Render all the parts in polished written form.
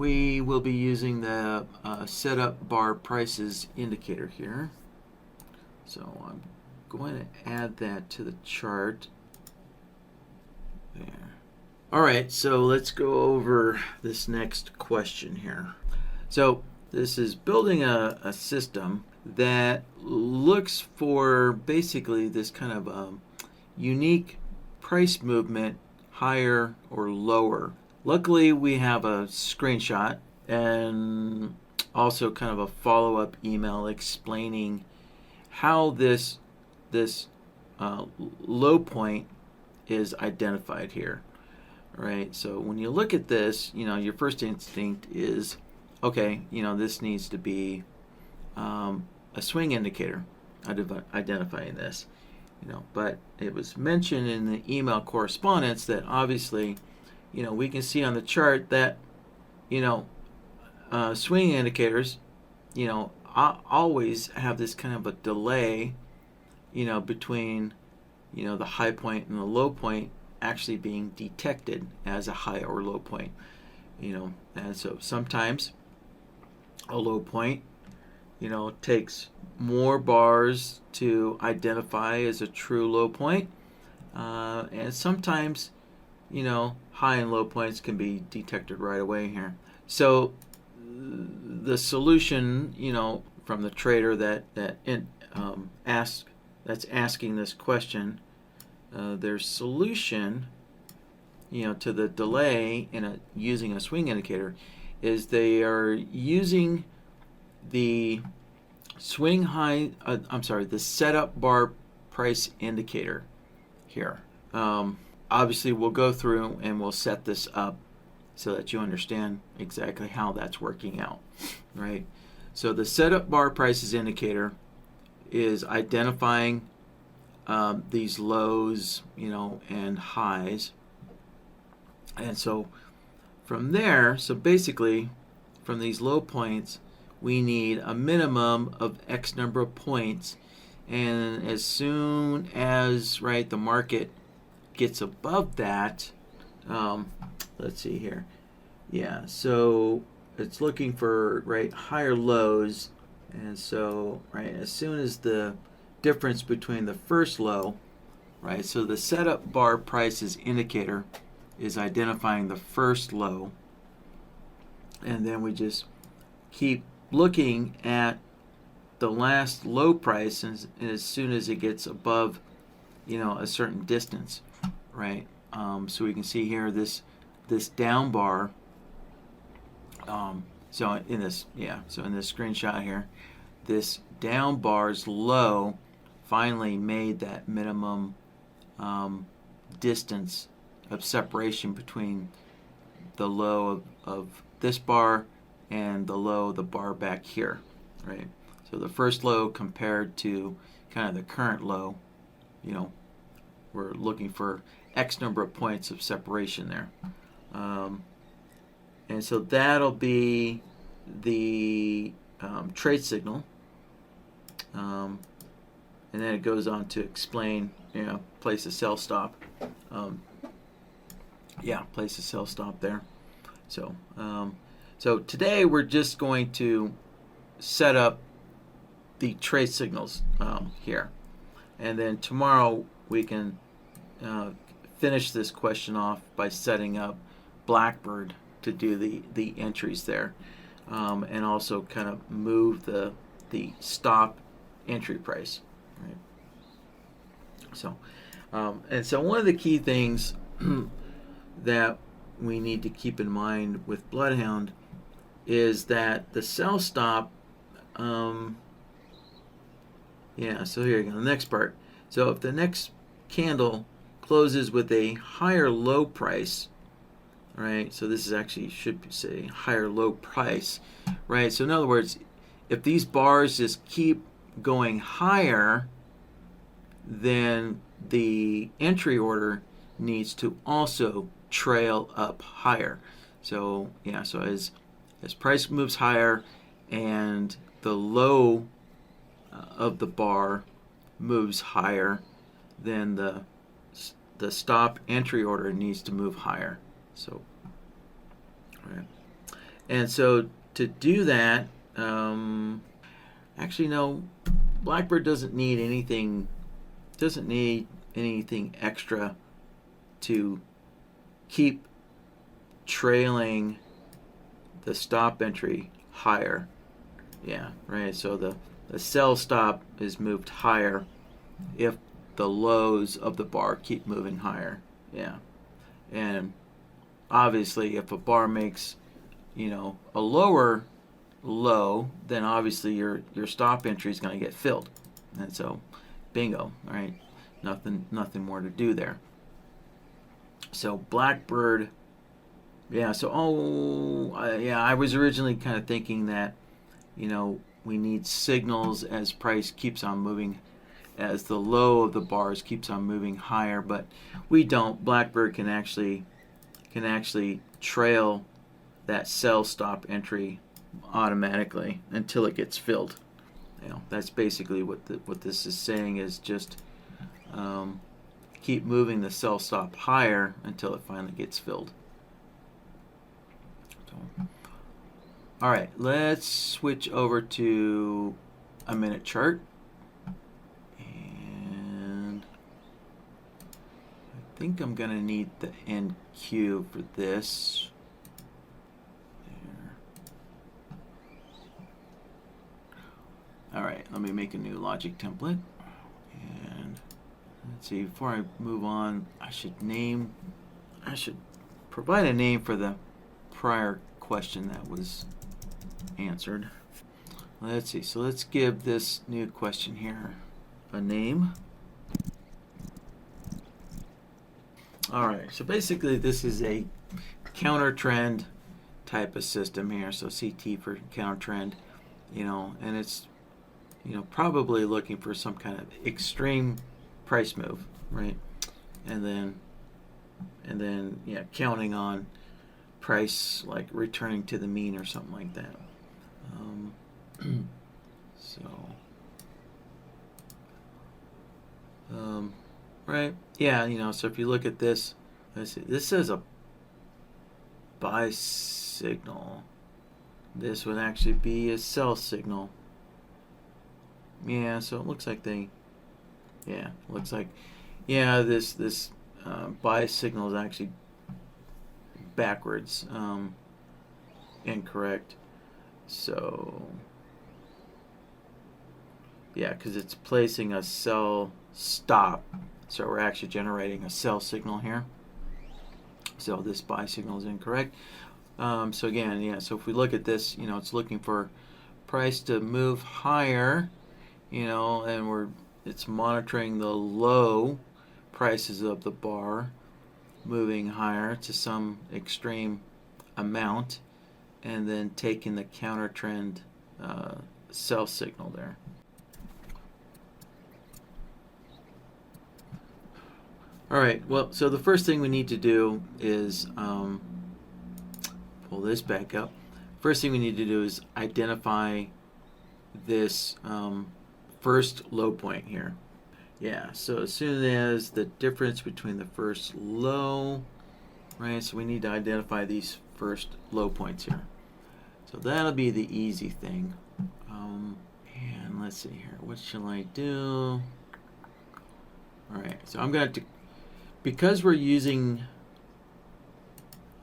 we will be using the setup bar prices indicator here. So I'm going to add that to the chart. There. All right, so let's go over this next question here. So this is building a system that looks for basically this kind of unique price movement, higher or lower. Luckily, we have a screenshot and also kind of a follow-up email explaining how this low point is identified here. All right, so when you look at this, your first instinct is, okay, this needs to be a swing indicator identifying this. But it was mentioned in the email correspondence that obviously, we can see on the chart that, swing indicators, always have this kind of a delay, between, the high point and the low point actually being detected as a high or low point, and so sometimes a low point, takes more bars to identify as a true low point, and sometimes, high and low points can be detected right away here. So the solution, from the trader that's asking this question, their solution, to the delay in using a swing indicator, is they are using the the setup bar price indicator here. Obviously, we'll go through and we'll set this up so that you understand exactly how that's working out, right? So the setup bar prices indicator is identifying these lows, and highs. And so from there, so basically from these low points, we need a minimum of X number of points. And as soon as, the market gets above that, let's see here. Yeah, so it's looking for, higher lows. And so, as soon as the difference between the first low, so the setup bar prices indicator is identifying the first low. And then we just keep looking at the last low price, and as soon as it gets above, a certain distance, right? So we can see here this down bar. So in this screenshot here, this down bar's low finally made that minimum distance of separation between the low of this bar and the low of the bar back here, right? So the first low compared to kind of the current low, we're looking for X number of points of separation there. And so that'll be the trade signal. And then it goes on to explain, place a sell stop. Place a sell stop there. So, so today we're just going to set up the trade signals here, and then tomorrow we can finish this question off by setting up Blackbird to do the entries there, and also kind of move the stop entry price. Right? So, and so one of the key things that we need to keep in mind with BloodHound is that the sell stop, so here you go, the next part. So if the next candle closes with a higher low price, right, so this is actually should say higher low price, right? So in other words, if these bars just keep going higher, then the entry order needs to also trail up higher. So so as price moves higher and the low of the bar moves higher, then the stop entry order needs to move higher. So, right. And so to do that, actually no, Blackbird doesn't need anything. Doesn't need anything extra to keep trailing the stop entry higher. Yeah, right. So the sell stop is moved higher if the lows of the bar keep moving higher. Yeah. And obviously if a bar makes, a lower low, then obviously your stop entry is going to get filled. And so bingo, right? Nothing more to do there. So Blackbird, yeah. So I was originally kind of thinking that, we need signals as price keeps on moving, as the low of the bars keeps on moving higher, but we don't. Blackbird can actually trail that sell stop entry automatically until it gets filled. That's basically what this is saying, is just keep moving the sell stop higher until it finally gets filled. So, all right, let's switch over to a minute chart. And I think I'm going to need the NQ for this. There. All right, let me make a new logic template. And let's see, before I move on, I should provide a name for the prior question that was answered. Let's see, so let's give this new question here a name. Alright, so basically this is a counter trend type of system here, so CT for counter trend, and it's probably looking for some kind of extreme price move, right? And then counting on price like returning to the mean or something like that. Right, yeah, so if you look at this, let's see, this is a buy signal. This would actually be a sell signal. Yeah, so it looks like this buy signal is actually backwards, incorrect. So yeah, because it's placing a sell stop, so we're actually generating a sell signal here. So this buy signal is incorrect. So again, so if we look at this, it's looking for price to move higher, and it's monitoring the low prices of the bar moving higher to some extreme amount, and then taking the counter trend sell signal there. All right, well, so the first thing we need to do is pull this back up. First thing we need to do is identify this first low point here. Yeah, so as soon as the difference between the first low, right, so we need to identify these first low points here. So that'll be the easy thing. And let's see here, what shall I do? All right, so I'm going to, because we're using,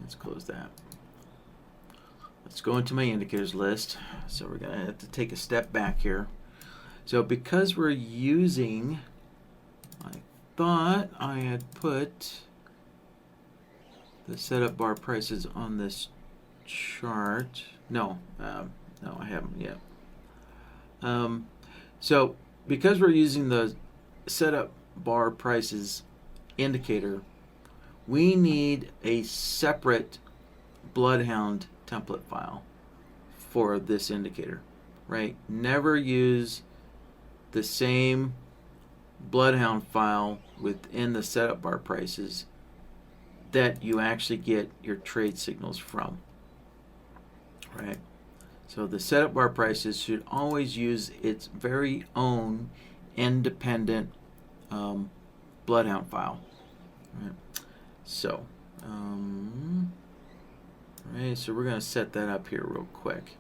let's close that. Let's go into my indicators list. So we're going to have to take a step back here. So because we're using, I thought I had put the setup bar prices on this chart. No, I haven't yet. So because we're using the setup bar prices indicator, we need a separate BloodHound template file for this indicator, right? Never use the same BloodHound file within the setup bar prices that you actually get your trade signals from, right? So the setup bar prices should always use its very own independent BloodHound file, right? So All right, so we're going to set that up here real quick.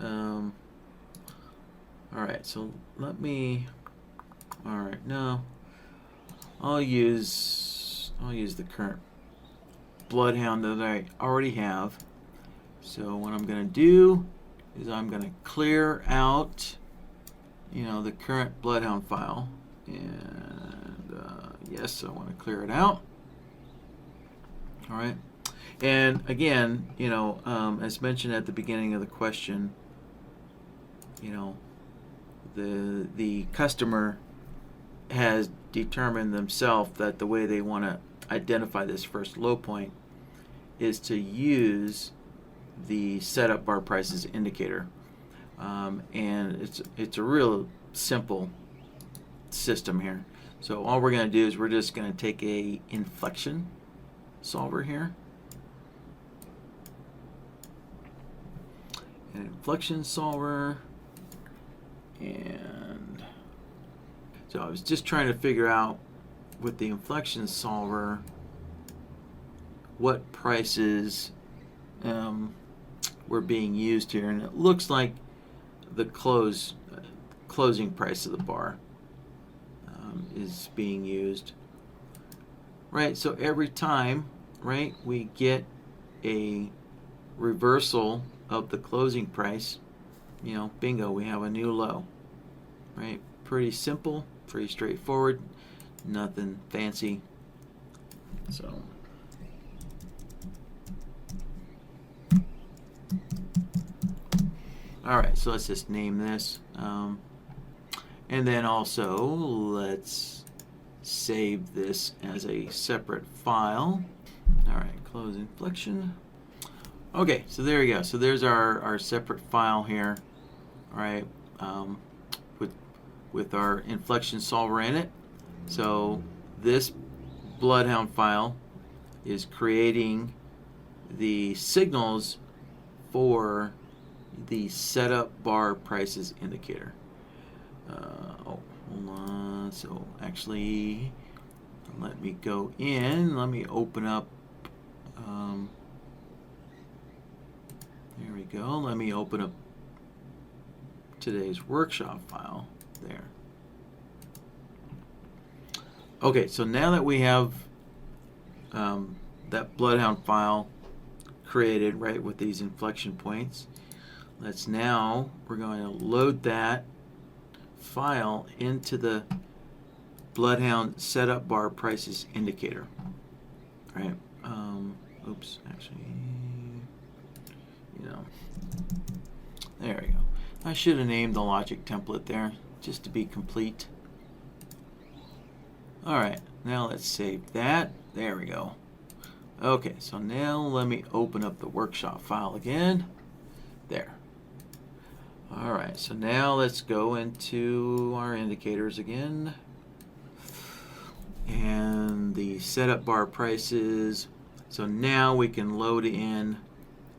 All right, so let me. All right, no, I'll use the current BloodHound that I already have. So what I'm going to do is I'm going to clear out, the current BloodHound file, and yes, I want to clear it out. All right, and again, as mentioned at the beginning of the question, the customer has determined themselves that the way they want to identify this first low point is to use the setup bar prices indicator, and it's a real simple system here. So all we're going to do is we're just going to take a inflection solver here, an inflection solver, and so I was just trying to figure out with the inflection solver what prices were being used here, and it looks like the closing price of the bar is being used, right? So every time, right, we get a reversal of the closing price, bingo, we have a new low, right? Pretty simple, pretty straightforward, nothing fancy. So all right, so let's just name this, and then also let's save this as a separate file. All right, close inflection. Okay, so there we go. So there's our separate file here, all right, with our inflection solver in it. So this BloodHound file is creating the signals for the setup bar prices indicator. Hold on. So actually, let me go in. Let me open up. There we go. Let me open up today's workshop file there. Okay, so now that we have that BloodHound file created, right, with these inflection points, we're going to load that file into the BloodHound setup bar prices indicator. All right. Oops, actually, there we go. I should have named the logic template there just to be complete. All right, now let's save that. There we go. Okay, so now let me open up the workshop file again. There. All right, so now let's go into our indicators again. And the setup bar prices. So now we can load in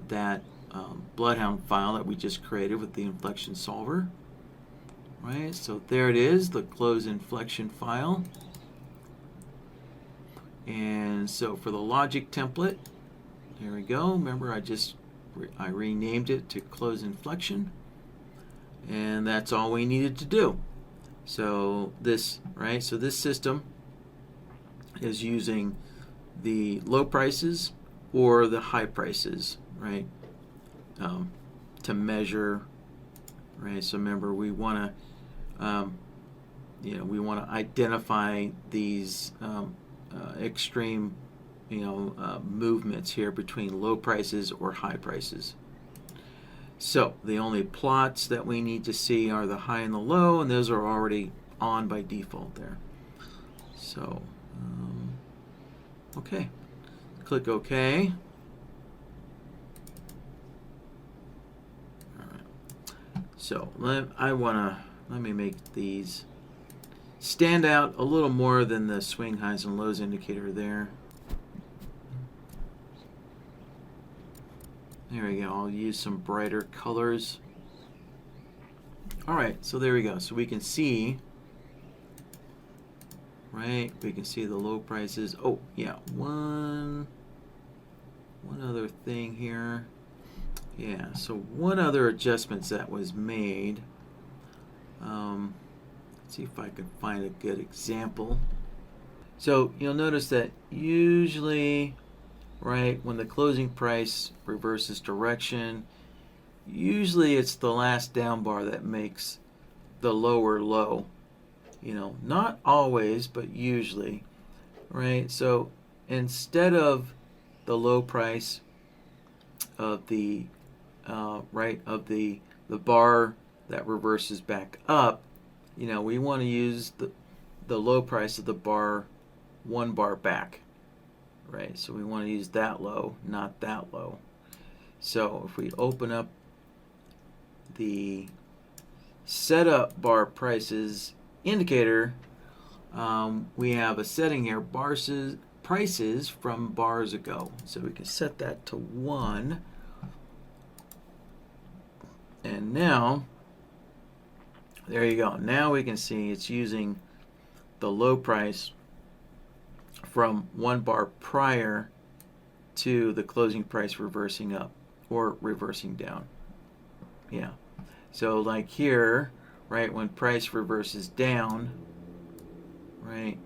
that BloodHound file that we just created with the inflection solver. Right, so there it is, the close inflection file. And so for the logic template, there we go. Remember, I renamed it to close inflection, and that's all we needed to do. So this system is using the low prices or the high prices, right, to measure, right? So remember, we want to identify these extreme, movements here between low prices or high prices. So the only plots that we need to see are the high and the low, and those are already on by default there. So, okay, click OK. All right. So let me make these stand out a little more than the swing highs and lows indicator there. There we go. I'll use some brighter colors. All right, so there we go. So we can see, right? We can see the low prices. Oh, yeah, 1, one other thing here. Yeah, so one other adjustment that was made. Let's see if I can find a good example. So you'll notice that usually, right, when the closing price reverses direction, usually it's the last down bar that makes the lower low. Not always, but usually, right? So instead of the low price of the the bar that reverses back up, we want to use the low price of the bar one bar back, right? So we want to use that low, not that low. So if we open up the setup bar prices indicator, we have a setting here, prices from bars ago. So we can set that to 1. And now, there you go. Now we can see it's using the low price from 1 bar prior to the closing price reversing up or reversing down. Yeah. So like here, right, when price reverses down, right,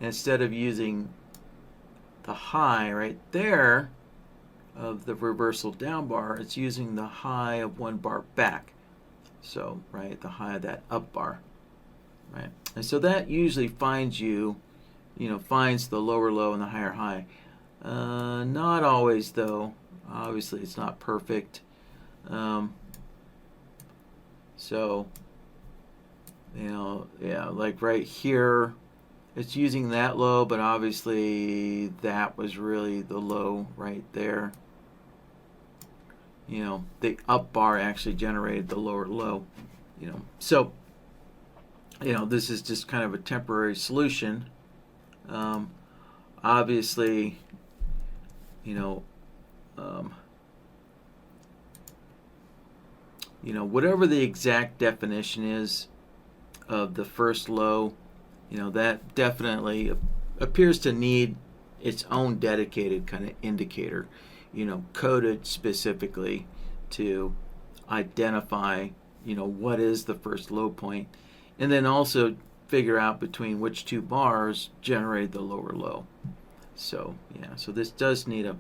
instead of using the high right there of the reversal down bar, it's using the high of 1 bar back. So, right, the high of that up bar, right? And so that usually finds finds the lower low and the higher high. Not always, though. Obviously, it's not perfect. So, yeah, like right here, it's using that low, but obviously that was really the low right there. The up bar actually generated the lower low. So, this is just kind of a temporary solution. Obviously, whatever the exact definition is of the first low, that definitely appears to need its own dedicated kind of indicator, coded specifically to identify, what is the first low point, and then also figure out between which 2 bars generate the lower low. So, yeah, so this does need a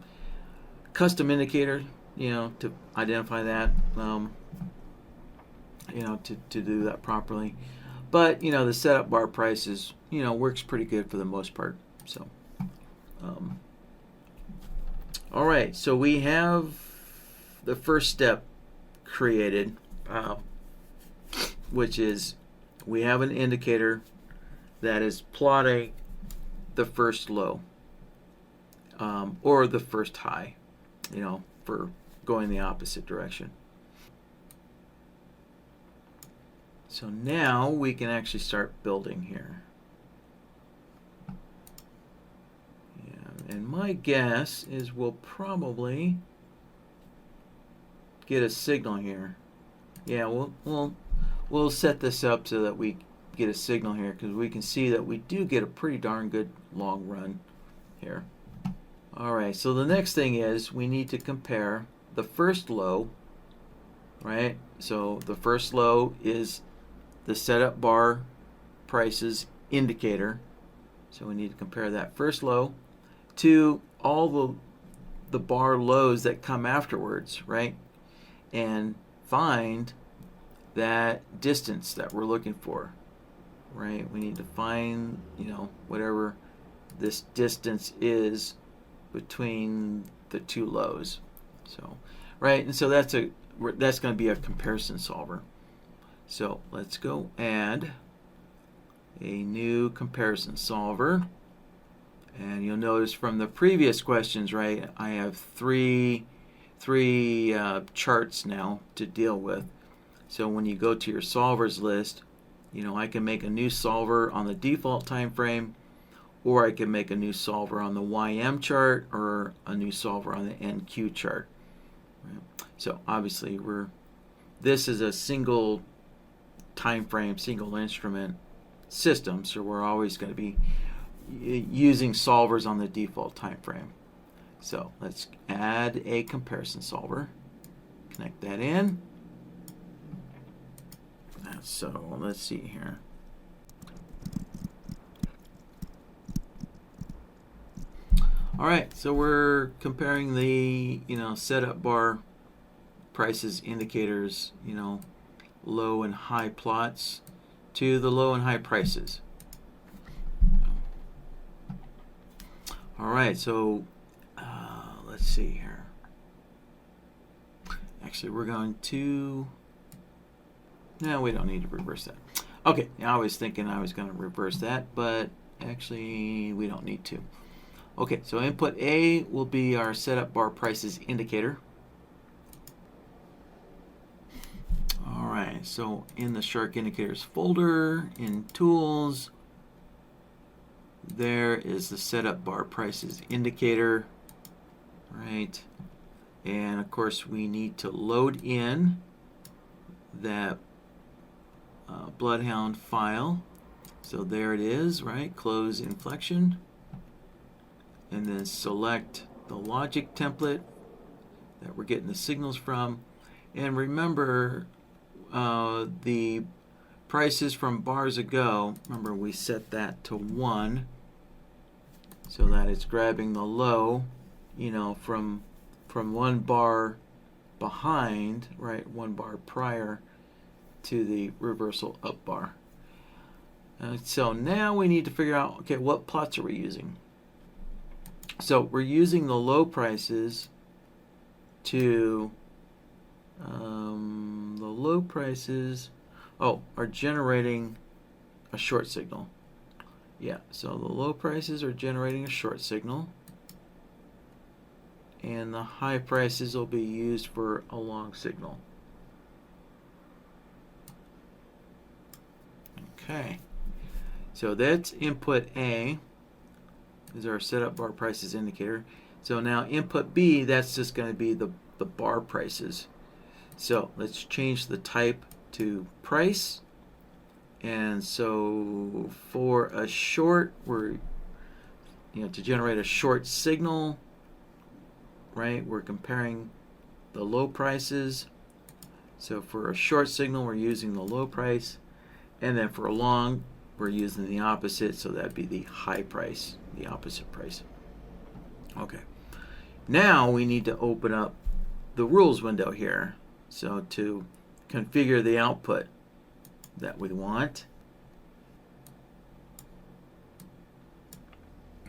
custom indicator, to identify that, to do that properly. But, the setup bar prices, works pretty good for the most part. So, all right, so we have the first step created, which is we have an indicator that is plotting the first low, or the first high, for going the opposite direction. So now we can actually start building here. Yeah, and my guess is we'll probably get a signal here. Yeah, we'll set this up so that we get a signal here, because we can see that we do get a pretty darn good long run here. Alright, so the next thing is we need to compare the first low, right? So the first low is the setup bar prices indicator. So we need to compare that first low to all the bar lows that come afterwards, right? And find that distance that we're looking for, right? We need to find, whatever this distance is between the 2 lows. So, right, and so that's going to be a comparison solver. So let's go add a new comparison solver, and you'll notice from the previous questions, right, I have three charts now to deal with. So when you go to your solvers list, I can make a new solver on the default time frame, or I can make a new solver on the YM chart, or a new solver on the NQ chart. Right? So obviously this is a single time frame, single instrument system, so we're always going to be using solvers on the default time frame. So let's add a comparison solver. Connect that in. So let's see here. All right, so we're comparing the setup bar prices indicators, low and high plots to the low and high prices. All right, so let's see here. Actually, we're going to. No, we don't need to reverse that. Okay, I was thinking I was going to reverse that, but actually we don't need to. Okay, so input A will be our setup bar prices indicator. All right, so in the Shark Indicators folder, in Tools, there is the setup bar prices indicator, right? And of course, we need to load in that BloodHound file. So there it is, right? Close inflection. And then select the logic template that we're getting the signals from. And remember, the prices from bars ago, remember we set that to 1 so that it's grabbing the low, from one bar behind, right, one bar prior to the reversal up bar. So now we need to figure out, okay, what plots are we using? So we're using the low prices to the low prices are generating a short signal. Yeah, so the low prices are generating a short signal, and the high prices will be used for a long signal. Okay, so that's input A. Is our setup bar prices indicator. So now input B, that's just going to be the bar prices. So let's change the type to price. And so for a short, we're to generate a short signal, right? We're comparing the low prices. So for a short signal, we're using the low price, and then for a long, we're using the opposite. So that'd be the high price, the opposite price. Okay. Now we need to open up the rules window here. So to configure the output that we want.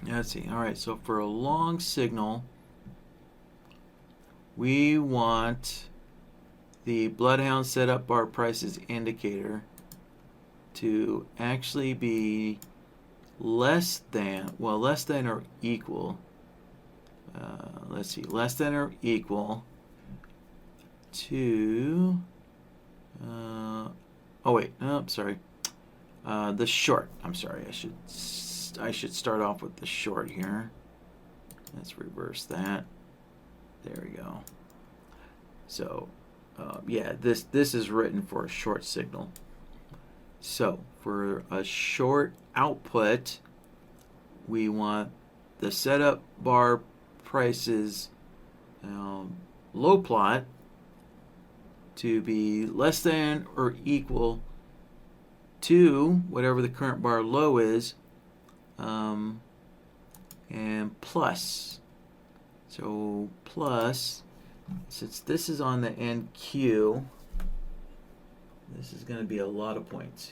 Let's see. All right. So for a long signal, we want the BloodHound setup bar prices indicator to actually be less than or equal. Let's see, less than or equal to. The short. I'm sorry. I should start off with the short here. Let's reverse that. There we go. So, this is written for a short signal. So for a short output, we want the setup bar prices low plot to be less than or equal to whatever the current bar low is, and plus. So plus, since this is on the NQ, this is going to be a lot of points.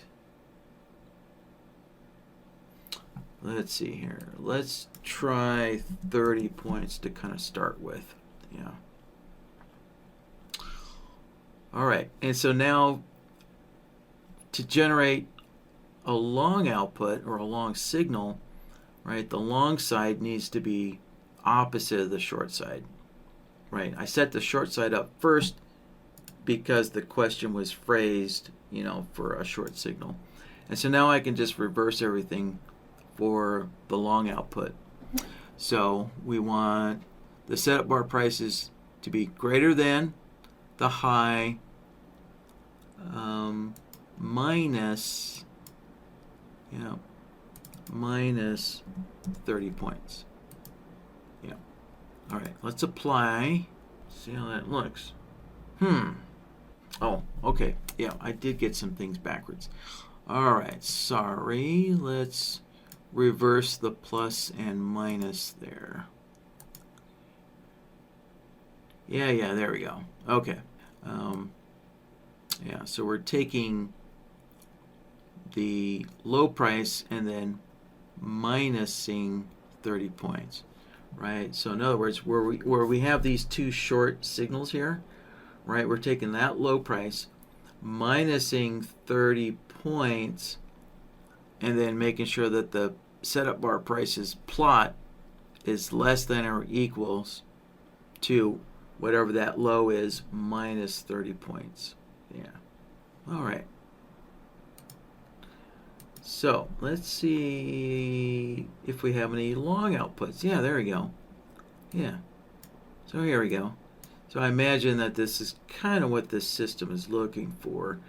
Let's see here. Let's try 30 points to kind of start with. Yeah. All right. And so now to generate a long output or a long signal, right, the long side needs to be opposite of the short side. Right. I set the short side up first because the question was phrased, for a short signal. And so now I can just reverse everything for the long output. So we want the setup bar prices to be greater than the high minus 30 points. Yeah. All right, let's apply. See how that looks. Oh, okay. Yeah, I did get some things backwards. All right, sorry. Let's reverse the plus and minus there. Yeah, there we go. Okay. Yeah, so we're taking the low price and then minusing 30 points, right? So in other words, where we have these two short signals here, right? We're taking that low price, minusing 30 points, and then making sure that the setup bar prices plot is less than or equals to whatever that low is minus 30 points. Yeah. All right. So let's see if we have any long outputs. Yeah, there we go. Yeah. So here we go. So I imagine that this is kind of what this system is looking for,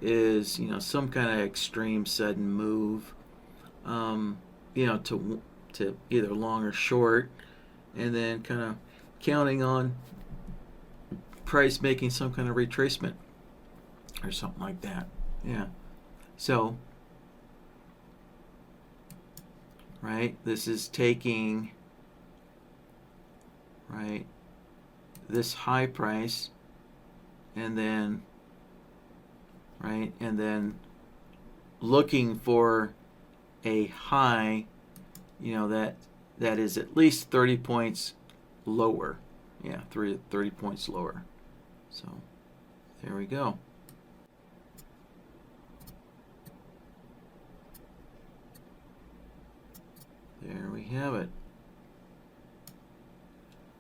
is, you know, some kind of extreme sudden move, you know, to either long or short, and then kind of counting on price making some kind of retracement or something like that. Yeah. So, right, this is taking, right, this high price, and then, right, and then looking for a high, you know, that is at least 30 points lower. Yeah, 30 points lower. So there we go. There we have it.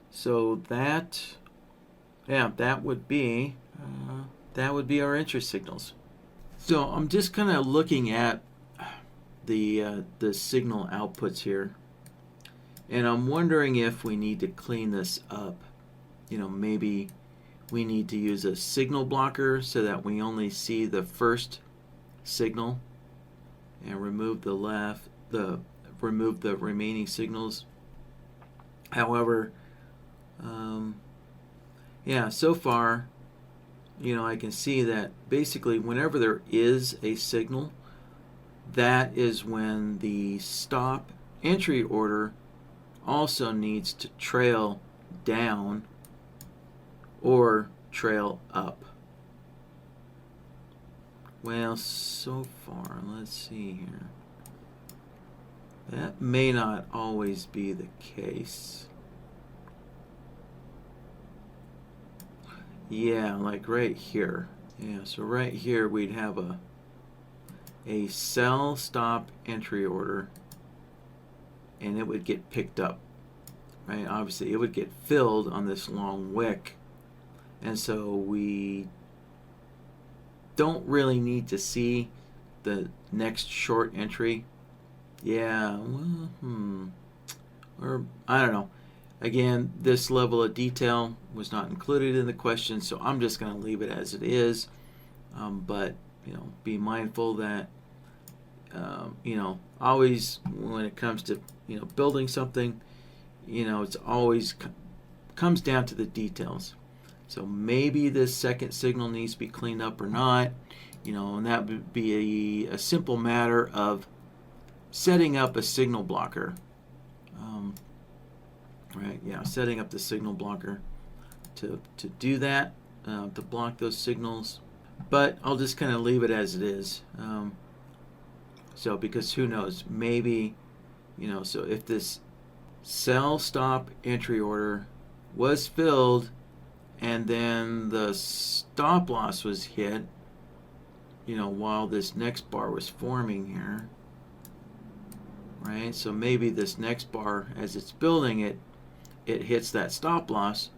So that, yeah, that would be our interest signals. So I'm just kind of looking at the signal outputs here, and I'm wondering if we need to clean this up. You know, maybe we need to use a signal blocker so that we only see the first signal, and remove the remaining signals. However, yeah, so far, you know, I can see that basically whenever there is a signal, that is when the stop entry order also needs to trail down or trail up. Well, so far, let's see here. That may not always be the case. Yeah, like right here. Yeah, so right here we'd have a sell stop entry order, and it would get picked up, right? Obviously it would get filled on this long wick, and so we don't really need to see the next short entry. Yeah, well, or I don't know. Again, this level of detail was not included in the question, so I'm just going to leave it as it is. But, you know, be mindful that, you know, always when it comes to, you know, building something, you know, it's always comes down to the details. So maybe this second signal needs to be cleaned up or not, you know, and that would be a simple matter of setting up a signal blocker. Right, yeah, setting up the signal blocker to do that, to block those signals. But I'll just kind of leave it as it is. So because who knows, maybe, you know, so if this sell stop entry order was filled and then the stop loss was hit, you know, while this next bar was forming here, right? So maybe this next bar, as it's building it hits that stop loss,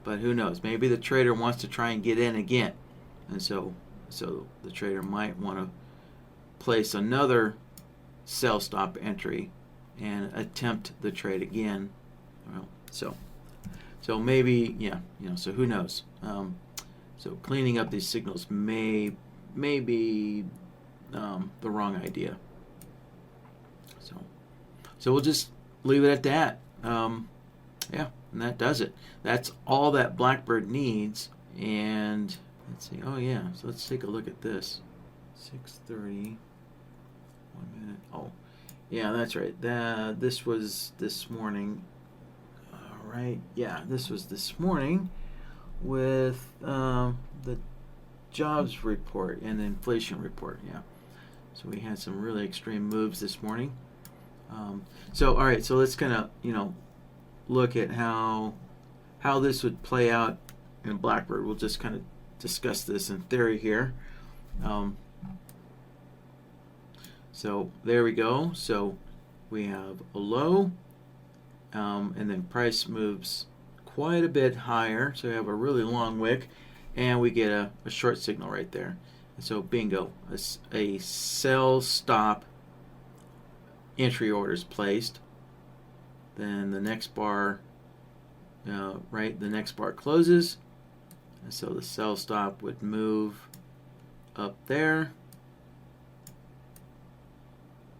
but who knows? Maybe the trader wants to try and get in again, and so the trader might want to place another sell stop entry and attempt the trade again. Well, so maybe, yeah, you know, so who knows? So cleaning up these signals may be the wrong idea. So we'll just leave it at that. Yeah, and that does it. That's all that Blackbird needs. And let's see. Oh yeah. So let's take a look at this. 6:30. 1 minute. Oh, yeah, that's right. This was this morning. All right. Yeah, this was this morning with the jobs report and the inflation report. Yeah. So we had some really extreme moves this morning. So all right. So let's kind of look at how this would play out in Blackbird. We'll just kind of discuss this in theory here. So there we go. So we have a low, and then price moves quite a bit higher. So we have a really long wick, and we get a short signal right there. And so bingo, a sell stop entry order is placed. Then the next bar, the next bar closes. And so the sell stop would move up there.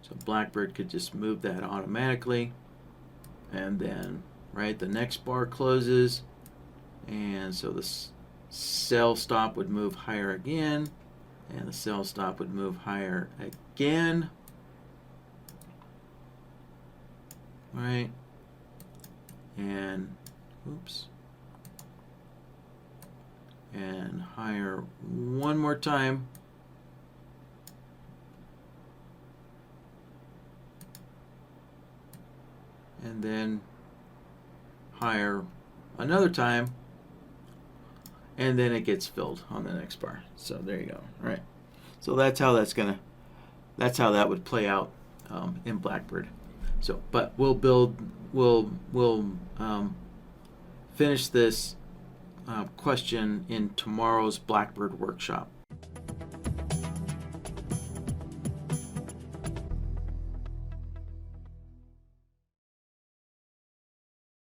So Blackbird could just move that automatically. And then, the next bar closes. And so the sell stop would move higher again. And the sell stop would move higher again. Right? And, oops. And higher one more time. And then higher another time, and then it gets filled on the next bar. So there you go. All right. So that's how that would play out in Blackbird. So, but we'll finish this question in tomorrow's Blackbird workshop.